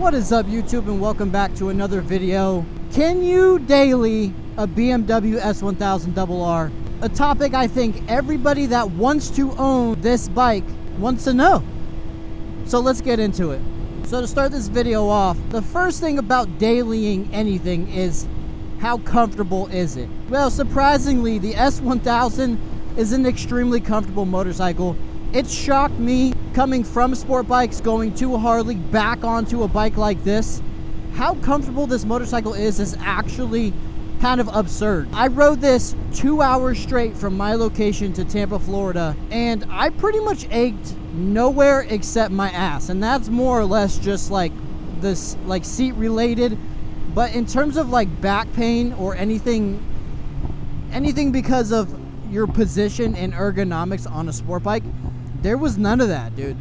What is up, YouTube, and welcome back to another video. Can you daily a BMW S1000RR? A topic I think everybody that wants to own this bike wants to know. So let's get into it. So to start this video off, the first thing about dailying anything is how comfortable is it? Well, surprisingly, the S1000 is an extremely comfortable motorcycle. It shocked me coming from sport bikes, going to a Harley, back onto a bike like this. How comfortable this motorcycle is actually kind of absurd. I rode this 2 hours straight from my location to Tampa, Florida, and I pretty much ached nowhere except my ass. And that's more or less just like this, like seat related. But in terms of like back pain or anything because of your position and ergonomics on a sport bike, there was none of that, dude.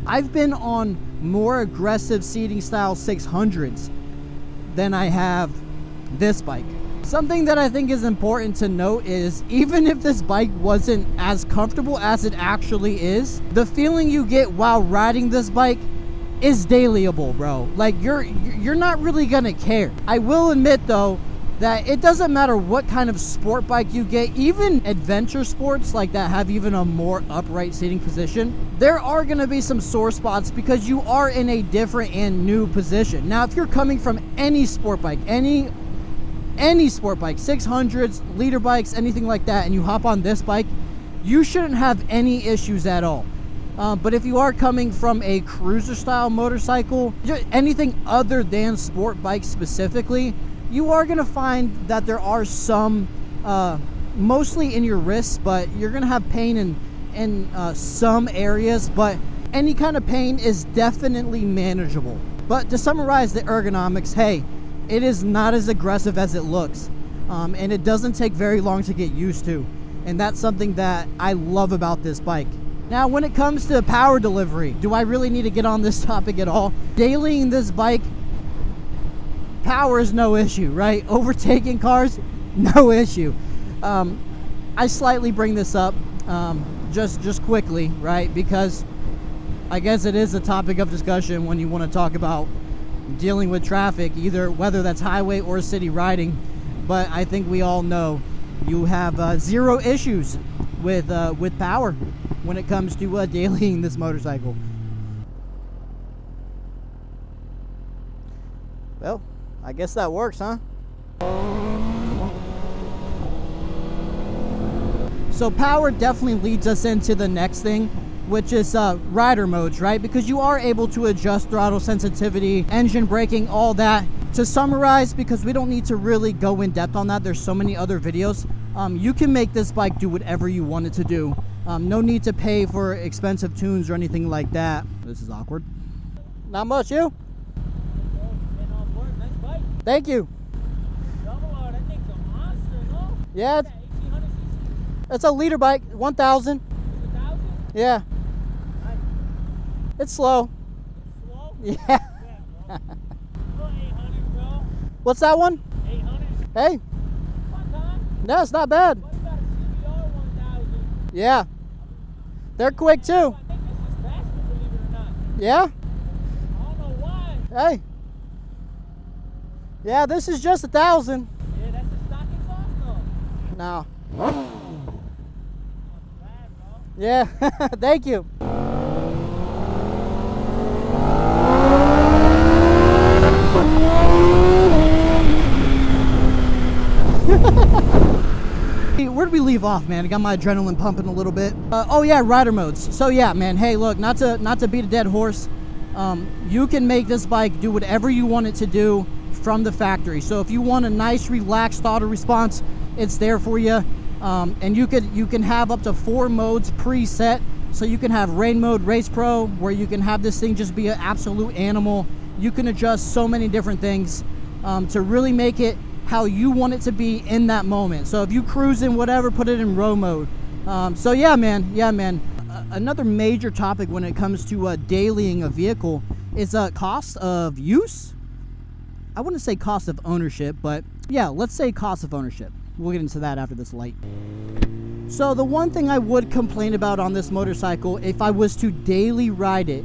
I've been on more aggressive seating style 600s than I have this bike. Something that I think is important to note is even if this bike wasn't as comfortable as it actually is, the feeling you get while riding this bike is dailyable, bro. Like you're not really gonna care. I will admit though that it doesn't matter what kind of sport bike you get, even adventure sports like that have even a more upright seating position, there are gonna be some sore spots because you are in a different and new position. Now, if you're coming from any sport bike, any sport bike, 600s, leader bikes, anything like that, and you hop on this bike, you shouldn't have any issues at all. But if you are coming from a cruiser style motorcycle, anything other than sport bikes specifically, you are going to find that there are some, mostly in your wrists, but you're going to have pain in some areas, but any kind of pain is definitely manageable. But to summarize the ergonomics, hey, it is not as aggressive as it looks, and it doesn't take very long to get used to, and that's something that I love about this bike. Now, when it comes to power delivery, do I really need to get on this topic at all? Dailying this bike, power is no issue, right? Overtaking cars, no issue. I slightly bring this up just quickly, right? Because I guess it is a topic of discussion when you want to talk about dealing with traffic, either whether that's highway or city riding. But I think we all know you have zero issues with power when it comes to dailying this motorcycle. Well, I guess that works, huh? So power definitely leads us into the next thing, which is rider modes, right? Because you are able to adjust throttle sensitivity, engine braking, all that. To summarize, because we don't need to really go in depth on that, there's so many other videos, you can make this bike do whatever you want it to do. No need to pay for expensive tunes or anything like that. This is awkward. Not much, you? Thank you. Yeah, it's a leader bike, 1000. Yeah. It's slow. Yeah. What's that one? 800. Hey. No, it's not bad. Yeah. They're quick too. I think this is faster, believe it or not. Yeah? I don't know why. Hey. Yeah, this is just 1,000. Yeah, that's the stocking cost though. No. Bad, bro. Yeah, thank you. Where did we leave off, man? I got my adrenaline pumping a little bit. Oh yeah, rider modes. So yeah, man, hey, look, not to beat a dead horse, you can make this bike do whatever you want it to do from the factory. So if you want a nice relaxed throttle response, it's there for you. And you can have up to 4 modes preset. So you can have rain mode, race pro, where you can have this thing just be an absolute animal. You can adjust so many different things to really make it how you want it to be in that moment. So if you cruise in whatever, put it in row mode. So yeah, man. Another major topic when it comes to dailying a vehicle is cost of use. I wouldn't say cost of ownership, but yeah, let's say cost of ownership. We'll get into that after this light. So the one thing I would complain about on this motorcycle, if I was to daily ride it,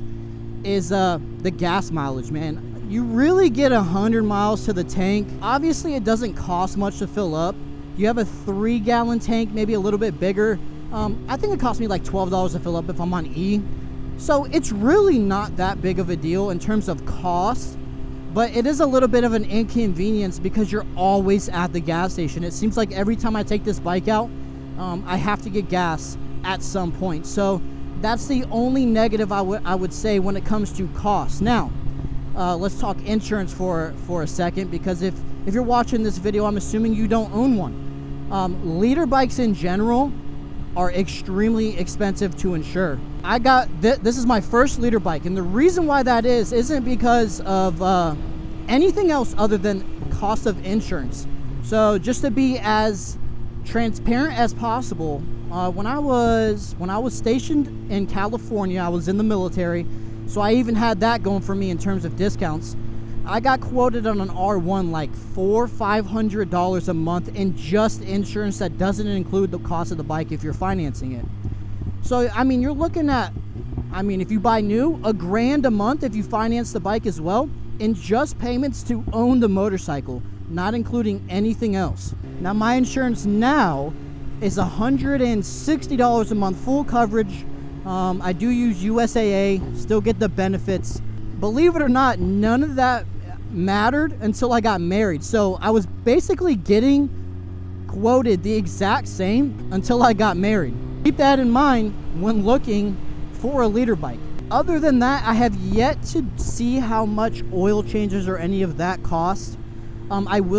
is the gas mileage, man. you really get 100 miles to the tank. Obviously, it doesn't cost much to fill up. You have a 3-gallon tank, maybe a little bit bigger. I think it cost me like $12 to fill up if I'm on E. So it's really not that big of a deal in terms of cost, but it is a little bit of an inconvenience because you're always at the gas station. It seems like every time I take this bike out, I have to get gas at some point. So that's the only negative I would say when it comes to cost. Now, let's talk insurance for a second, because if you're watching this video, I'm assuming you don't own one. Liter bikes in general are extremely expensive to insure. I got this is my first liter bike, and the reason why that isn't because of anything else other than cost of insurance. So just to be as transparent as possible, when I was stationed in California, I was in the military, so I even had that going for me in terms of discounts. I got quoted on an R1 like $400-500 a month in just insurance. That doesn't include the cost of the bike if you're financing it. So I mean, you're looking at, if you buy new, $1,000 a month if you finance the bike as well, in just payments to own the motorcycle, not including anything else. Now my insurance now is $160 a month, full coverage. I do use USAA, still get the benefits. Believe it or not, none of that mattered until I got married. So I was basically getting quoted the exact same until I got married. Keep that in mind when looking for a liter bike. Other than that, I have yet to see how much oil changes or any of that cost. I've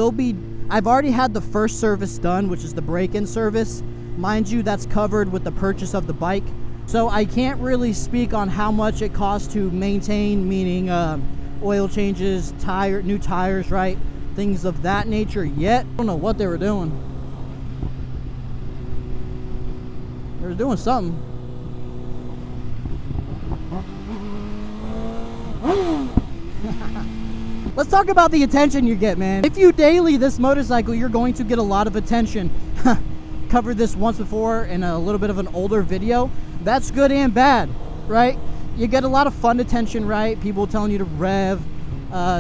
already had the first service done, which is the break-in service. Mind you, that's covered with the purchase of the bike. So I can't really speak on how much it costs to maintain, meaning oil changes, new tires, right? Things of that nature yet. I don't know what they were doing. They were doing something. Let's talk about the attention you get, man. If you daily this motorcycle, you're going to get a lot of attention. Covered this once before in a little bit of an older video. That's good and bad, right? You get a lot of fun attention, right? People telling you to rev,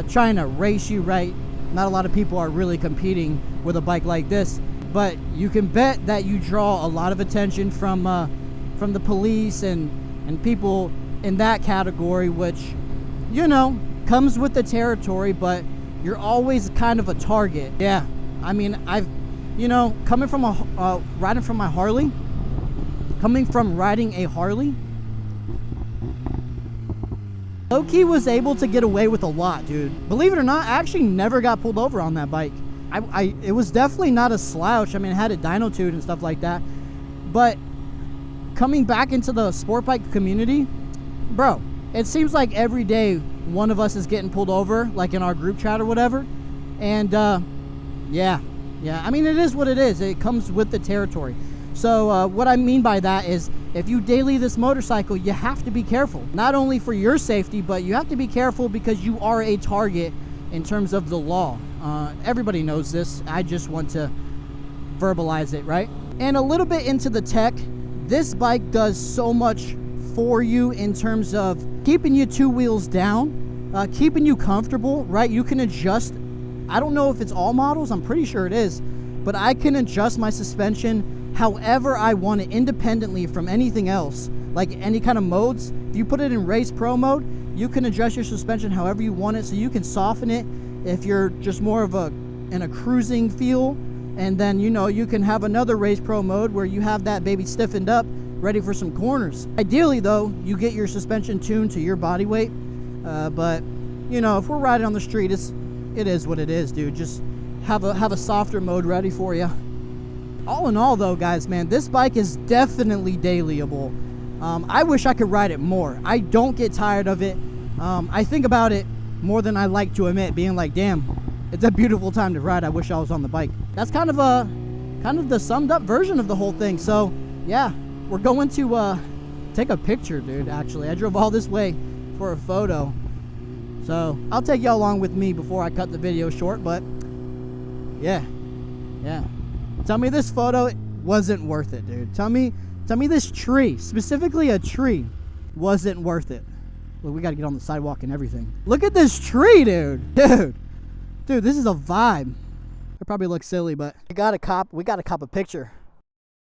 trying to race you, right? Not a lot of people are really competing with a bike like this, but you can bet that you draw a lot of attention from the police and people in that category, which, you know, comes with the territory, but you're always kind of a target. Yeah, I mean, coming from riding a Harley, low-key was able to get away with a lot, dude. Believe it or not, I actually never got pulled over on that bike. It was definitely not a slouch. I mean, it had a dyno tube and stuff like that. But coming back into the sport bike community, bro, it seems like every day one of us is getting pulled over, like in our group chat or whatever. And yeah, I mean, it is what it is. It comes with the territory. So what I mean by that is, if you daily this motorcycle, you have to be careful. Not only for your safety, but you have to be careful because you are a target in terms of the law. Everybody knows this. I just want to verbalize it, right? And a little bit into the tech, this bike does so much for you in terms of keeping you 2 wheels down, keeping you comfortable, right? You can adjust. I don't know if it's all models. I'm pretty sure it is. But I can adjust my suspension however I want it, independently from anything else, like any kind of modes. If you put it in race pro mode, you can adjust your suspension however you want it, so you can soften it if you're just more of in a cruising feel, and then, you know, you can have another race pro mode where you have that baby stiffened up, ready for some corners. Ideally though, you get your suspension tuned to your body weight, but you know, if we're riding on the street, it is what it is, dude. Just have a softer mode ready for you. All in all though, guys, man, this bike is definitely dailyable. I wish I could ride it more. I don't get tired of it. I think about it more than I like to admit, being like, damn, it's a beautiful time to ride. I wish I was on the bike. That's kind of the summed up version of the whole thing. So yeah, we're going to take a picture, dude. Actually, I drove all this way for a photo, so I'll take y'all along with me before I cut the video short. But yeah, tell me this photo wasn't worth it, dude. Tell me this tree, specifically a tree, wasn't worth it. Look, we got to get on the sidewalk and everything. Look at this tree, dude. Dude, this is a vibe. It probably looks silly, but we got to cop a picture